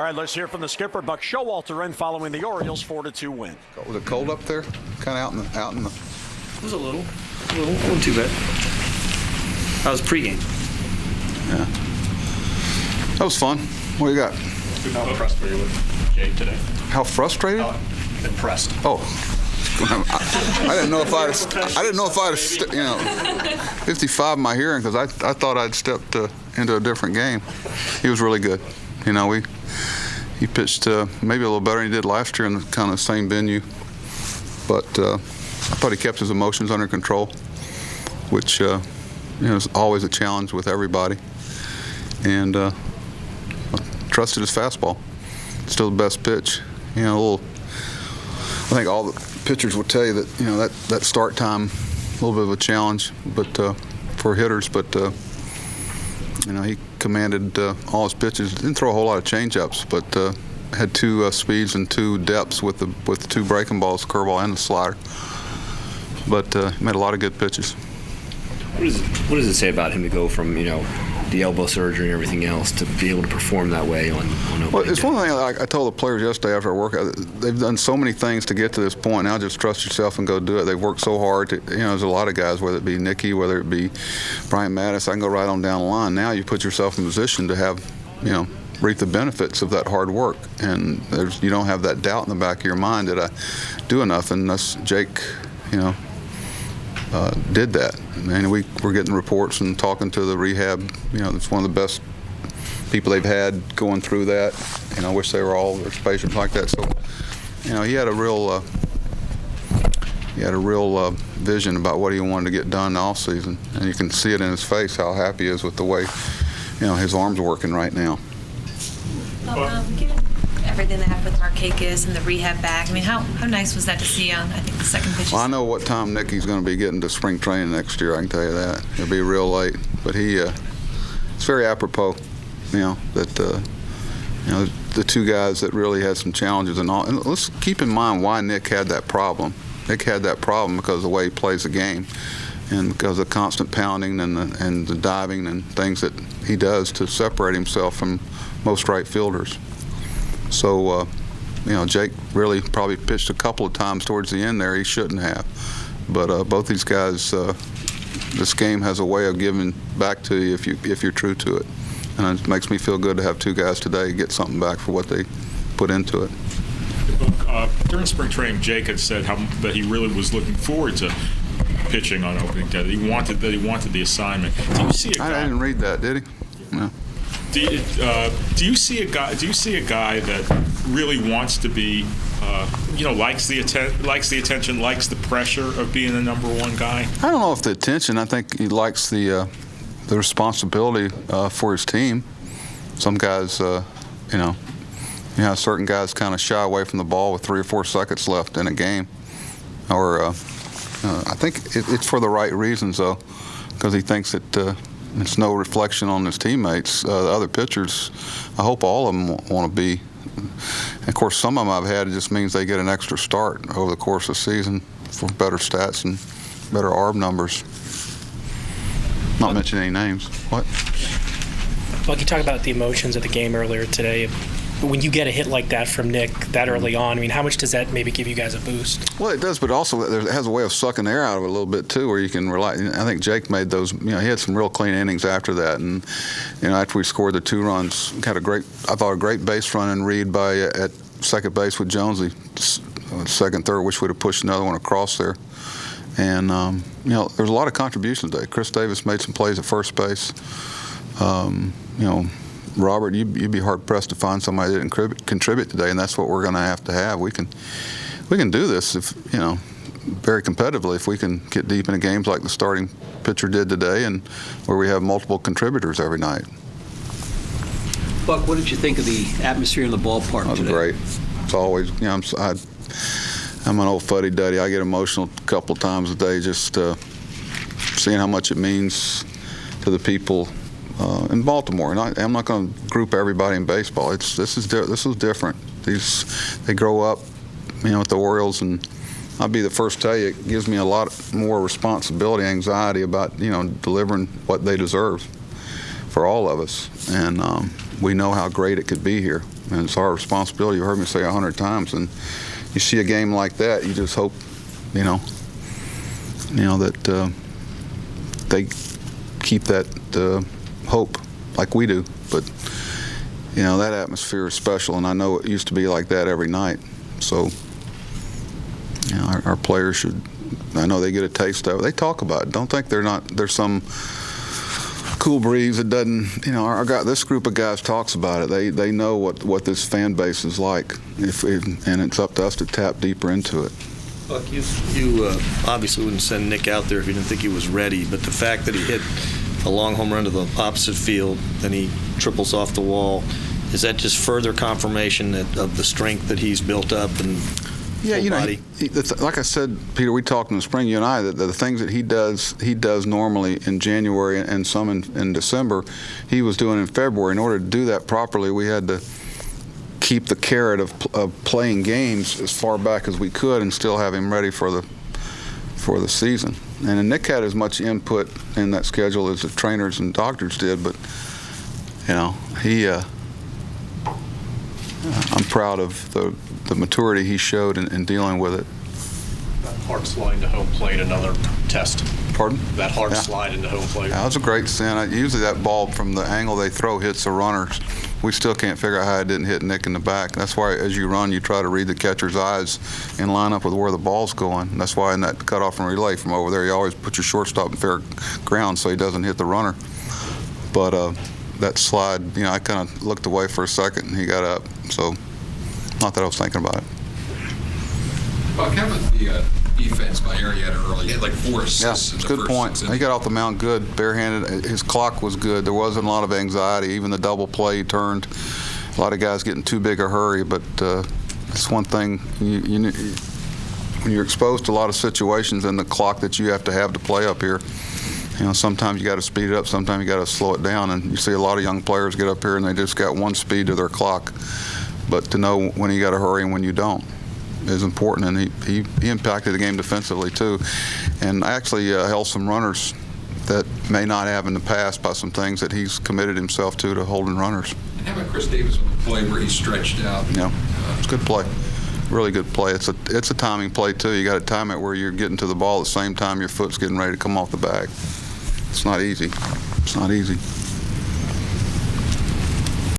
All right, let's hear from the skipper, Buck Showalter, in following the Orioles' 4-2 win. Was it cold up there? Kind of out in the. It was a little. Wasn't too bad. That was pregame. Yeah. That was fun. What do you got? How impressed were you with Jake today? How frustrated? Impressed. Oh. I didn't know if I'd have 55 in my hearing, because I thought I'd stepped into a different game. He was really good. He pitched maybe a little better than he did last year in the kind of same venue, but I thought he kept his emotions under control, which is always a challenge with everybody, and trusted his fastball. Still the best pitch. I think all the pitchers will tell you that that start time a little bit of a challenge, but for hitters, but he commanded all his pitches. Didn't throw a whole lot of changeups, but had two speeds and two depths with the two breaking balls, the curveball and the slider. But made a lot of good pitches. What does it say about him to go from the elbow surgery and everything else to be able to perform that way on opening Well, it's day? one thing I told the players yesterday after our workout. They've done so many things to get to this point. Now just trust yourself and go do it. They've worked so hard. There's a lot of guys, whether it be Nicky, whether it be Brian Mattis, I can go right on down the line. Now you put yourself in a position to have, reap the benefits of that hard work. And you don't have that doubt in the back of your mind that I do enough. And that's Jake, did that. And we're getting reports and talking to the rehab. It's one of the best people they've had going through that. I wish they were all as patients like that. So, he had a real vision about what he wanted to get done all season, and you can see it in his face how happy he is with the way, his arms are working right now. Well, given everything that happened with Markakis and the rehab back, how nice was that to see on, I think, the second pitch? Well, I know what time Nicky's going to be getting to spring training next year. I can tell you that. It'll be real late, but it's very apropos, that the two guys that really had some challenges and all. And let's keep in mind why Nick had that problem. Nick had that problem because of the way he plays the game, and because of constant pounding and the diving and things that he does to separate himself from most right fielders. So, Jake really probably pitched a couple of times towards the end there he shouldn't have. But both these guys, this game has a way of giving back to you if you're true to it. And it makes me feel good to have two guys today get something back for what they put into it. During spring training, Jake had said that he really was looking forward to pitching on opening day. That he wanted the assignment. Do you see a guy? I didn't read that, did he? No. Do you see a guy that really wants to be, likes the attention, likes the pressure of being the number one guy? I don't know if the attention. I think he likes the responsibility for his team. Some guys, certain guys kind of shy away from the ball with 3 or 4 seconds left in a game. Or I think it's for the right reasons, though, because he thinks that it's no reflection on his teammates. The other pitchers, I hope all of them want to be. And of course, some of them I've had, it just means they get an extra start over the course of the season for better stats and better ARB numbers. Not mentioning any names. What? Buck, you talked about the emotions of the game earlier today. When you get a hit like that from Nick that early on, how much does that maybe give you guys a boost? Well, it does, but also it has a way of sucking air out of it a little bit too, where you can rely. I think Jake made those. He had some real clean innings after that, and after we scored the 2 runs, had a great base run and read by at second base with Jonesy, second, third, which would have pushed another one across there. And there's a lot of contributions today. Chris Davis made some plays at first base. Robert, you'd be hard pressed to find somebody that didn't contribute today, and that's what we're going to have. We can do this if very competitively if we can get deep into games like the starting pitcher did today, and where we have multiple contributors every night. Buck, what did you think of the atmosphere in the ballpark today? That was great. It's always I'm an old fuddy-duddy. I get emotional a couple of times a day just seeing how much it means to the people in Baltimore. And I'm not going to group everybody in baseball. This is different. They grow up, with the Orioles, and I'll be the first to tell you, it gives me a lot more responsibility, anxiety about delivering what they deserve for all of us, and we know how great it could be here, and it's our responsibility. You heard me say 100 times, and you see a game like that, you just hope, that they keep that hope like we do. But that atmosphere is special, and I know it used to be like that every night. So our players should. I know they get a taste of it. They talk about it. Don't think there's some cool breeze that doesn't. This group of guys talks about it. They know what this fan base is like, and it's up to us to tap deeper into it. Buck, you obviously wouldn't send Nick out there if you didn't think he was ready, but the fact that he hit a long home run to the opposite field, then he triples off the wall, is that just further confirmation of the strength that he's built up and full body? Like I said, Peter, we talked in the spring, you and I, that the things that he does normally in January and some in December, he was doing in February. In order to do that properly, we had to keep the carrot of playing games as far back as we could and still have him ready for the season. And Nick had as much input in that schedule as the trainers and doctors did, but I'm proud of the maturity he showed in dealing with it. That hard slide into home plate, another test. Pardon? That hard slide into home plate. That was a great sin. Usually that ball from the angle they throw hits the runners. We still can't figure out how it didn't hit Nick in the back. That's why as you run, you try to read the catcher's eyes and line up with where the ball's going. That's why in that cutoff and relay from over there, you always put your shortstop in fair ground so he doesn't hit the runner. But that slide, I kind of looked away for a second and he got up. So not that I was thinking about it. Buck, how about the defense by Arrieta early? He had like 4 assists. Yeah, it's a good point. He got off the mound good, barehanded. His clock was good. There wasn't a lot of anxiety. Even the double play he turned. A lot of guys getting too big a hurry, but it's one thing. When you're exposed to a lot of situations and the clock that you have to play up here, sometimes you got to speed it up, sometimes you got to slow it down. And you see a lot of young players get up here and they just got one speed to their clock. But to know when you got to hurry and when you don't is important, and he impacted the game defensively too, and actually held some runners that may not have in the past by some things that he's committed himself to holding runners. And how about Chris Davis on the play where he stretched out? Yeah, it's a good play, really good play. It's a timing play too. You got to time it where you're getting to the ball at the same time your foot's getting ready to come off the bag. It's not easy. It's not easy.